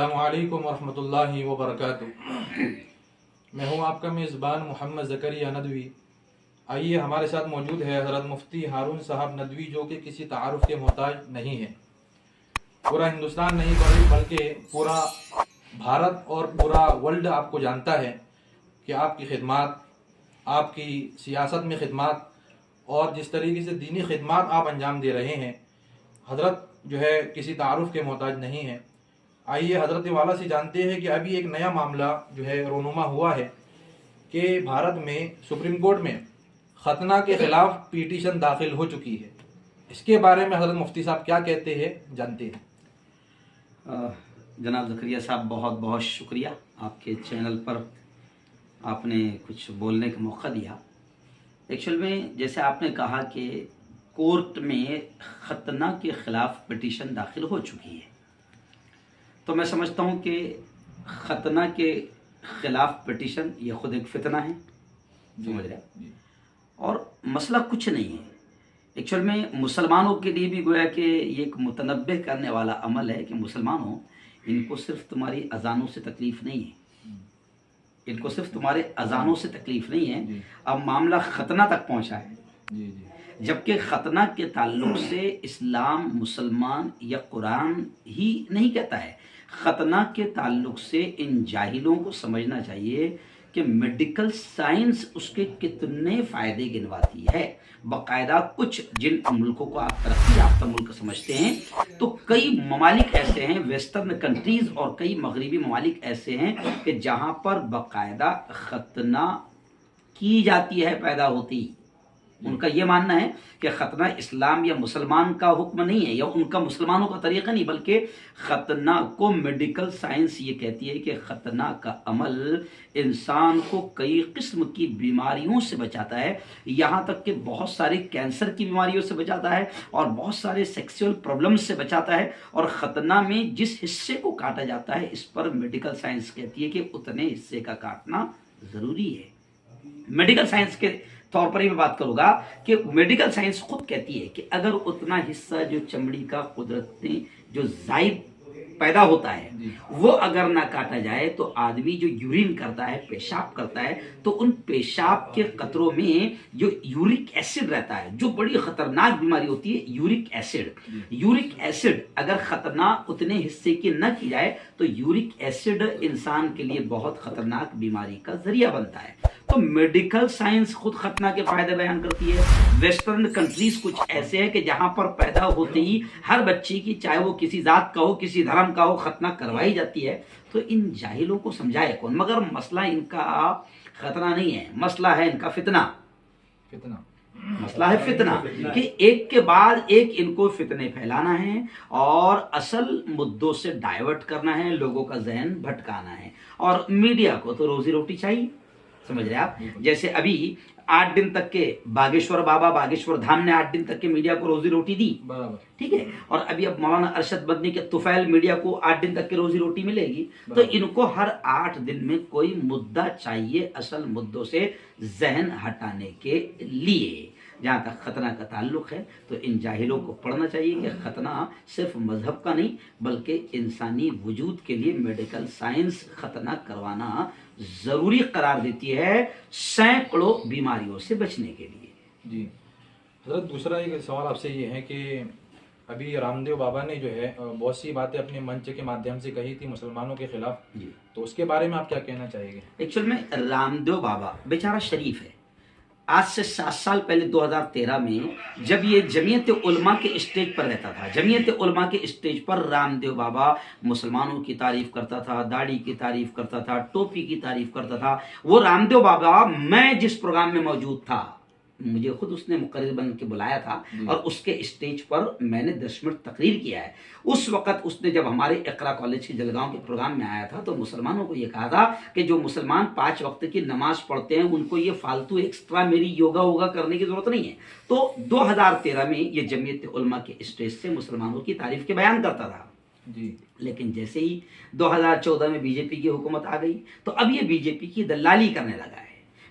अस्सलामुअलैकुम वरहमतुल्लाहि वबरकातुहू। मैं हूँ आपका मेज़बान मोहम्मद ज़करिया नदवी। आइए, हमारे साथ मौजूद है हज़रत मुफ्ती हारून साहब नदवी, जो कि किसी तारुफ के मोहताज नहीं है। पूरा हिंदुस्तान नहीं बल्कि पूरा भारत और पूरा वर्ल्ड आपको जानता है कि आपकी खिदमत, आपकी सियासत में खिदमत और जिस तरीके से दीनी खिदमत आप अंजाम दे रहे हैं, हज़रत जो है किसी तारुफ के मोहताज नहीं है। आइए हज़रत वाला से जानते हैं कि अभी एक नया मामला जो है रोनुमा हुआ है कि भारत में सुप्रीम कोर्ट में खतना के ख़िलाफ़ पिटीशन दाखिल हो चुकी है। इसके बारे में हज़रत मुफ्ती साहब क्या कहते हैं, जानते हैं। जनाब ज़करिया साहब, बहुत बहुत शुक्रिया, आपके चैनल पर आपने कुछ बोलने का मौका दिया। एक्चुअल में जैसे आपने कहा कि कोर्ट में खतना के ख़िलाफ़ पिटीशन दाखिल हो चुकी है, तो मैं समझता हूँ कि खतना के ख़िलाफ़ पिटीशन ये खुद एक फितना है, समझ रहे हैं। और मसला कुछ नहीं है, एक्चुअल में मुसलमानों के लिए भी गोया कि ये एक मुतनब्बे करने वाला अमल है कि मुसलमानों, इनको सिर्फ तुम्हारी अजानों से तकलीफ़ नहीं है, इनको सिर्फ तुम्हारे अजानों से तकलीफ़ नहीं है। अब मामला खतना तक पहुँचा है, जबकि खतना के ताल्लुक से इस्लाम, मुसलमान या कुरान ही नहीं कहता है। खतना के ताल्लुक से इन जाहिलों को समझना चाहिए कि मेडिकल साइंस उसके कितने फ़ायदे गिनवाती है। बाकायदा कुछ जिन मुल्कों को आप तरक्की याफ्ता मुल्क समझते हैं, तो कई ममालिक ऐसे हैं, वेस्टर्न कंट्रीज़ और कई मगरबी ममालिक ऐसे हैं कि जहाँ पर बाकायदा खतना की जाती है, पैदा होती। उनका ये मानना है कि खतना इस्लाम या मुसलमान का हुक्म नहीं है, या उनका मुसलमानों का तरीक़ा नहीं, बल्कि खतना को मेडिकल साइंस ये कहती है कि खतना का अमल इंसान को कई किस्म की बीमारियों से बचाता है, यहाँ तक कि बहुत सारे कैंसर की बीमारियों से बचाता है और बहुत सारे सेक्सुअल प्रॉब्लम्स से बचाता है। और ख़तना में जिस हिस्से को काटा जाता है, इस पर मेडिकल साइंस कहती है कि उतने हिस्से का काटना ज़रूरी है। मेडिकल साइंस के तौर पर ही मैं बात करूँगा कि मेडिकल साइंस खुद कहती है कि अगर उतना हिस्सा जो चमड़ी का कुदरती जो जायद पैदा होता है, वो अगर ना काटा जाए, तो आदमी जो यूरिन करता है, पेशाब करता है, तो उन पेशाब के कतरों में जो यूरिक एसिड रहता है, जो बड़ी ख़तरनाक बीमारी होती है यूरिक एसिड। यूरिक एसिड अगर खतना उतने हिस्से की न की जाए, तो यूरिक एसिड इंसान के लिए बहुत ख़तरनाक बीमारी का जरिया बनता है। तो मेडिकल साइंस खुद खतना के फायदे बयान करती है। वेस्टर्न कंट्रीज कुछ ऐसे हैं कि जहां पर पैदा होते ही हर बच्चे की, चाहे वो किसी जात का हो, किसी धर्म का हो, खतना करवाई जाती है। तो इन जाहिलों को समझाए कौन? मगर मसला इनका खतना नहीं है, मसला है इनका फितना। मसला है फितना कि एक के बाद एक इनको फितने फैलाना है और असल मुद्दों से डाइवर्ट करना है, लोगों का जहन भटकाना है। और मीडिया को तो रोजी रोटी चाहिए, समझ रहे आप। जैसे अभी 8 दिन तक के बागेश्वर बाबा, बागेश्वर धाम ने 8 दिन तक के मीडिया को रोजी रोटी दी, ठीक है। और अभी अब मौलाना अरशद बदनी के तुफैल मीडिया को 8 दिन तक की रोजी रोटी मिलेगी। तो इनको हर 8 दिन में कोई मुद्दा चाहिए असल मुद्दों से जहन हटाने के लिए। जहाँ तक खतना का ताल्लुक है, तो इन जाहिलों को पढ़ना चाहिए कि खतना सिर्फ मजहब का नहीं, बल्कि इंसानी वजूद के लिए मेडिकल साइंस खतना करवाना ज़रूरी करार देती है, सैकड़ों बीमारियों से बचने के लिए। जी हज़रत, दूसरा एक सवाल आपसे ये है कि अभी रामदेव बाबा ने जो है बहुत सी बातें अपने मंच के माध्यम से कही थी मुसलमानों के खिलाफ, तो उसके बारे में आप क्या कहना चाहेंगे? एक्चुअल में रामदेव बाबा बेचारा शरीफ है। आज से 7 साल पहले 2013 में जब ये जमीयत उलमा के स्टेज पर रहता था, जमीयत उलमा के स्टेज पर रामदेव बाबा मुसलमानों की तारीफ करता था, दाढ़ी की तारीफ करता था, टोपी की तारीफ करता था। वो रामदेव बाबा, मैं जिस प्रोग्राम में मौजूद था, मुझे खुद उसने मुकर्रिर बन के बुलाया था और उसके स्टेज पर मैंने 10 मिनट तकरीर किया है। उस वक़्त उसने जब हमारे इकरा कॉलेज के जलगांव के प्रोग्राम में आया था, तो मुसलमानों को ये कहा था कि जो मुसलमान 5 वक्त की नमाज पढ़ते हैं, उनको ये फालतू एक्स्ट्रा मेरी योगा करने की ज़रूरत नहीं है। तो 2013 में ये जमीयत उलमा के स्टेज से मुसलमानों की तारीफ के बयान करता था जी। लेकिन जैसे ही 2014 में बीजेपी की हुकूमत आ गई, तो अब ये बीजेपी की दलाली करने लगा है।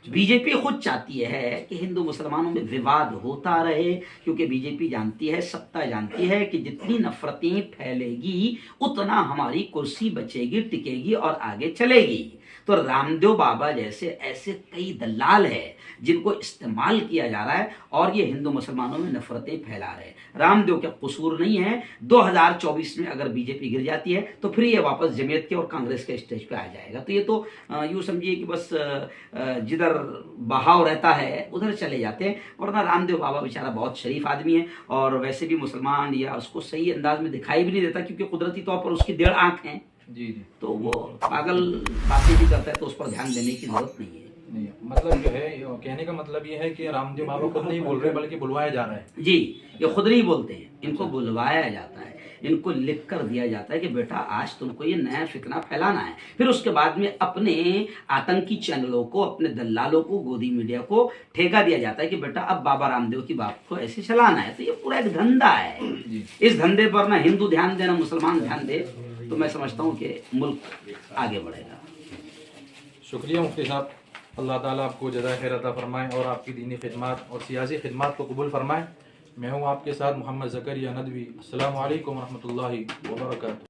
बीजेपी खुद चाहती है कि हिंदू मुसलमानों में विवाद होता रहे, क्योंकि बीजेपी जानती है, सत्ता जानती है कि जितनी नफरतें फैलेगी उतना हमारी कुर्सी बचेगी, टिकेगी और आगे चलेगी। तो रामदेव बाबा जैसे ऐसे कई दलाल हैं जिनको इस्तेमाल किया जा रहा है और ये हिंदू मुसलमानों में नफरतें फैला रहे हैं। रामदेव का कसूर नहीं है। 2024 में अगर बीजेपी गिर जाती है तो फिर ये वापस जमीयत के और कांग्रेस के स्टेज पे आ जाएगा। तो ये तो यूँ समझिए कि बस जिधर बहाव रहता है उधर चले जाते हैं। वरना रामदेव बाबा बेचारा बहुत शरीफ आदमी है और वैसे भी मुसलमान या उसको सही अंदाज में दिखाई भी नहीं देता, क्योंकि कुदरती तौर पर उसकी 1.5 आंख हैं। जी जी। तो वो पागल बातें भी करता है, तो उस पर ध्यान देने की जरूरत नहीं है। नहीं, मतलब जो है कहने का मतलब ये है कि रामदेव बाबा खुद नहीं बोल रहे बल्कि बुलवाया जा रहा है। जी, ये खुद नहीं बोलते हैं, इनको बुलवाया जाता है, इनको लिख कर दिया जाता है कि बेटा आज तुमको ये नया फितना फैलाना है। फिर उसके बाद में अपने आतंकी चैनलों को, अपने दलालों को, गोदी मीडिया को ठेका दिया जाता है कि बेटा अब बाबा रामदेव की बात को ऐसे चलाना है। तो ये पूरा एक धंधा है। इस धंधे पर ना हिंदू ध्यान दे ना मुसलमान ध्यान दे, तो मैं समझता हूँ कि मुल्क आगे बढ़ेगा। शुक्रिया मुफ्ती साहब, अल्लाह ताला आपको जज़ाए खैर अता फरमाए और आपकी दीनी खिदमत और सियासी खिदमत को कबूल फरमाए। मैं हूँ आपके साथ मोहम्मद ज़करिया नदवी। अस्सलामु अलैकुम व रहमतुल्लाहि व बरकातुहू।